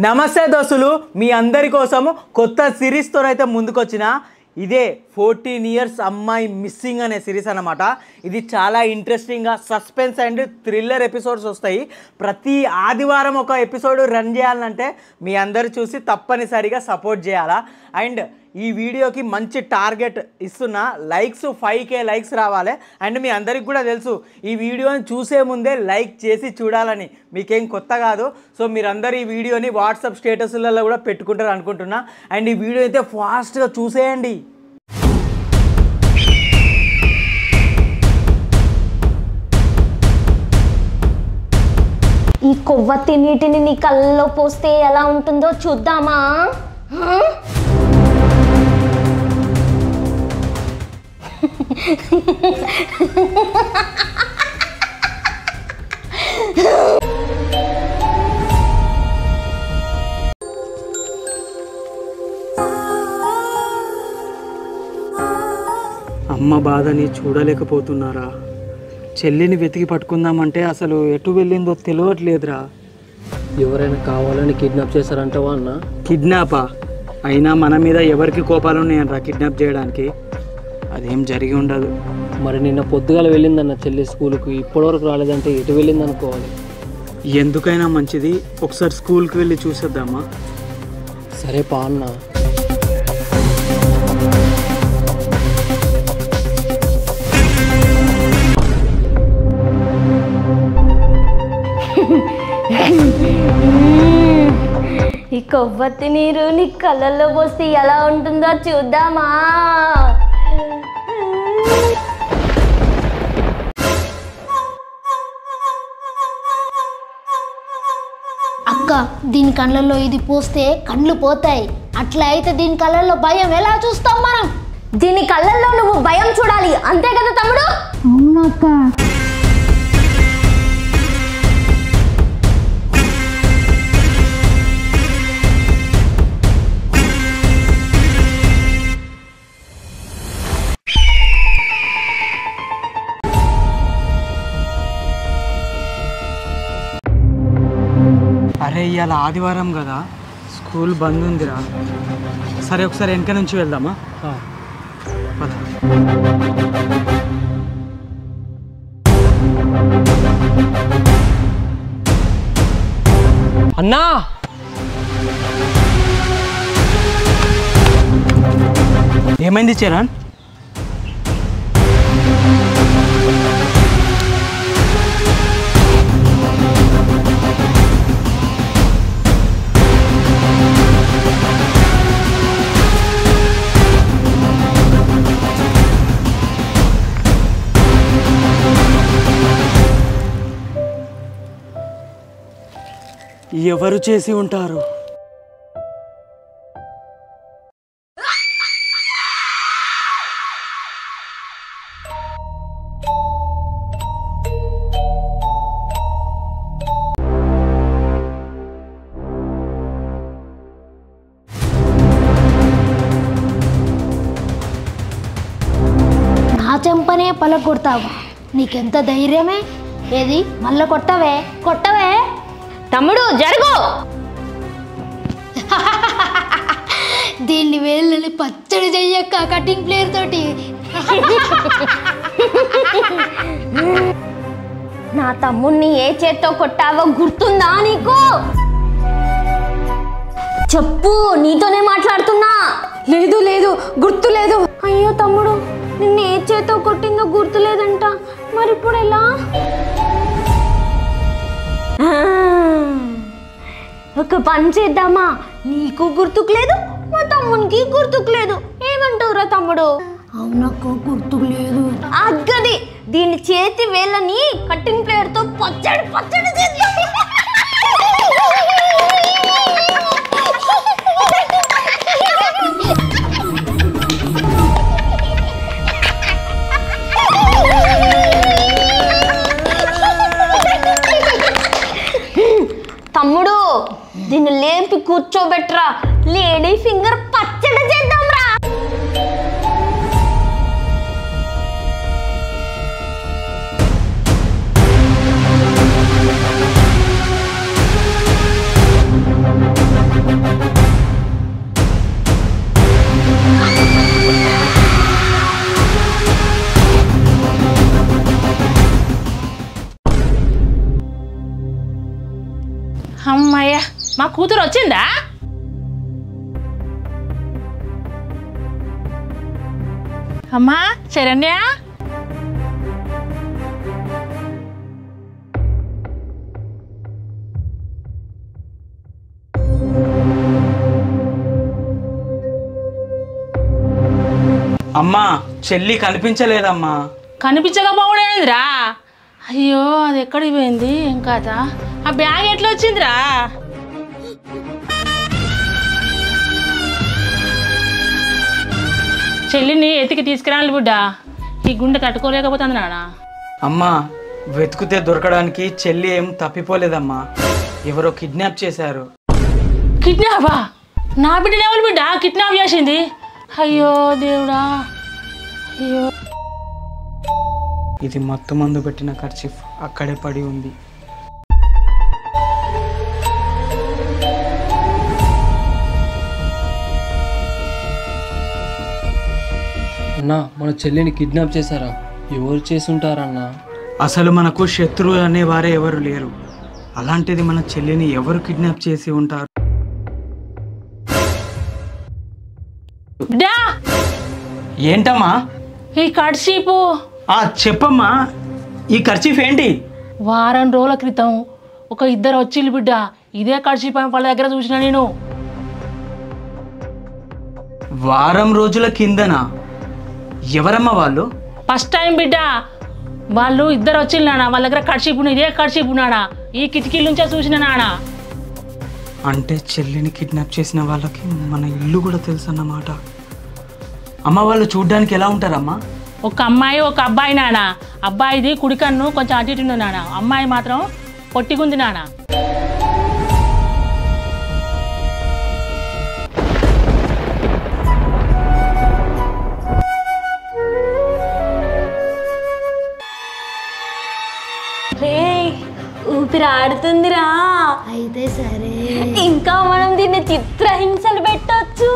నమస్తే దోస్తులు, మీ అందరి కోసం కొత్త సిరీస్తో అయితే ముందుకొచ్చిన ఇదే 14 ఇయర్స్ అమ్మాయి మిస్సింగ్ అనే సిరీస్ అన్నమాట. ఇది చాలా ఇంట్రెస్టింగ్గా సస్పెన్స్ అండ్ థ్రిల్లర్ ఎపిసోడ్స్ వస్తాయి. ప్రతి ఆదివారం ఒక ఎపిసోడ్ రన్ చేయాలంటే మీ అందరు చూసి తప్పనిసరిగా సపోర్ట్ చేయాలా. అండ్ ఈ వీడియోకి మంచి టార్గెట్ ఇస్తున్నా, లైక్స్ 5K లైక్స్ రావాలి. అండ్ మీ అందరికి కూడా తెలుసు ఈ వీడియోని చూసే ముందే లైక్ చేసి చూడాలని, మీకేం కొత్త కాదు. సో మీరందరూ ఈ వీడియోని వాట్సాప్ స్టేటస్లలో కూడా పెట్టుకుంటారు అనుకుంటున్నా. అండ్ ఈ వీడియో అయితే ఫాస్ట్గా చూసేయండి. ఈ కొవ్వొత్తి నీటిని నీ కళ్ళలో పోస్తే ఎలా ఉంటుందో చూద్దామా? అమ్మ బాధని చూడలేకపోతున్నారా? చెల్లిని వెతికి పట్టుకుందామంటే అసలు ఎటు వెళ్ళిందో తెలియట్లేదురా. ఎవరైనా కావాలని కిడ్నాప్ చేశారంటవా అన్న? కిడ్నాపా? అయినా మన మీద ఎవరికి కోపాలు ఉన్నాయనరా కిడ్నాప్ చేయడానికి? అదేం జరిగి ఉండదు. మరి నిన్న పొద్దుగాల వెళ్ళిందన్న చెల్లి స్కూల్కి, ఇప్పటివరకు రాలేదంటే ఎటు వెళ్ళింది అనుకోవాలి. ఎందుకైనా మంచిది ఒకసారి స్కూల్కి వెళ్ళి చూసేద్దామా? సరే పా అన్న. ఈ కొవ్వొత్తి నీరు నీ కళ్ళల్లో పోస్తే ఎలా ఉంటుందో చూద్దామా? అక్క, దీని కళ్ళల్లో ఇది పోస్తే కళ్ళు పోతాయి. అట్లా అయితే దీని కళ్ళల్లో భయం ఎలా చూస్తాం మనం? దీని కళ్ళల్లో నువ్వు భయం చూడాలి, అంతే కదా తమ్ముడు? అవునక్క. అరే ఇవాళ ఆదివారం కదా, స్కూల్ బంద్ ఉందిరా. సరే ఒకసారి వెనక నుంచి వెళ్దామా? పద. అన్నా, ఏమైంది చరణ్? ఎవరు చేసి ఉంటారు? నా చెంపనే పలకొడతావా? నీకెంత ధైర్యమే? ఏది మళ్ళా కొట్టవే కొట్టవే. తమ్ముడు జరుగు. దీన్ని వేళ్ళని పచ్చడి చెయ్యక్క, కటింగ్ ప్లేయర్ తోటి. నా తమ్ముణ్ణి ఏ చేత్తో కొట్టావో గుర్తుందా నీకు? చెప్పు, నీతోనే మాట్లాడుతున్నా. లేదు లేదు, గుర్తు లేదు. అయ్యో తమ్ముడు, నిన్ను ఏ చేత్తో కొట్టిందో గుర్తు లేదంట. మరి ఇప్పుడు ఎలా? ఒక పని చేద్దామా? నీకు గుర్తుకు లేదు, మా తమ్మునికి గుర్తుకు లేదు. ఏమంటావురా తమ్ముడు? అవునక్క, గుర్తుకు లేదు. అగ్గది, దీని చేతి వేళ్ళని కట్టింగ్ ప్లేయర్ తో పచ్చడి పచ్చడి చేద్దాం. తమ్ముడు, దీన్ని లేపి కూర్చోబెట్రా. లేడీ ఫింగర్ పచ్చడి చేద్దాం రా. మా కూతురు వచ్చిందా? అమ్మా శరణ్య, అమ్మా చెల్లి కనిపించలేదమ్మా. కనిపించకపోవడేందిరా? అయ్యో అది ఎక్కడికి పోయింది? ఏం కాదా? ఆ బ్యాగ్ ఎట్లా వచ్చిందిరా? చెల్లిని ఎతికి తీసుకురాలి బిడ్డ, ఈ గుండె తట్టుకోలేకపోతుంది నాన్న. అమ్మా వెతికితే దొరకడానికి చెల్లి ఏం తప్పిపోలేదమ్మా, ఎవరో కిడ్నాప్ చేశారు. కిడ్నాపా? నా బిడ్డని ఎవరు బిడ్డ కిడ్నాప్ చేసింది? అయ్యో దేవుడా, అయ్యో. ఇది మత్తు మందు పెట్టిన కర్చీఫ్ అక్కడే పడి ఉంది. అన్నా మన చెల్లిని కిడ్నాప్ చేశారా? ఎవరు చేసుంటారన్నా? అసలు మనకు శత్రువు అనేవారే ఎవరు లేరు, అలాంటిది మన చెల్లిని ఎవరు కిడ్నాప్ చేసి ఉంటారు? బిడ్డా ఏంటమ్మా? ఈ కర్చీపు. చెప్పమ్మా, ఈ కర్చీఫ్ ఏంటి? వారం రోజుల క్రితం ఒక ఇద్దరు వచ్చిళ్ళు బిడ్డ, ఇదే కర్చీపు వాళ్ళ దగ్గర చూసిన నేను. వారం రోజుల కిందనా? ఎవరమ్మా వాళ్ళు? ఫస్ట్ టైం బిడ్డ, వాళ్ళు ఇద్దరు వచ్చిళ్ళు నాన్న, వాళ్ళ దగ్గర కర్చీపు, ఇదే కర్చీపు నాన్న, ఈ కిటికీల నుంచే చూసిన నాన్న. అంటే చెల్లిని కిడ్నాప్ చేసిన వాళ్ళకి మన ఇల్లు కూడా తెలుసు అన్నమాట. అమ్మ వాళ్ళు చూడ్డానికి ఎలా ఉంటారమ్మా? ఒక అమ్మాయి ఒక అబ్బాయి నాన్న. అబ్బాయిది కుడి కన్ను కొంచెం అటు ఇటు ఉంది నాన్న, అమ్మాయి మాత్రం పొట్టిగుంది నాన్న. ఊపిరి ఆడుతుందిరా. అయితే సరే, ఇంకా మనం దీన్ని చిత్రహింసలు పెట్టొచ్చు.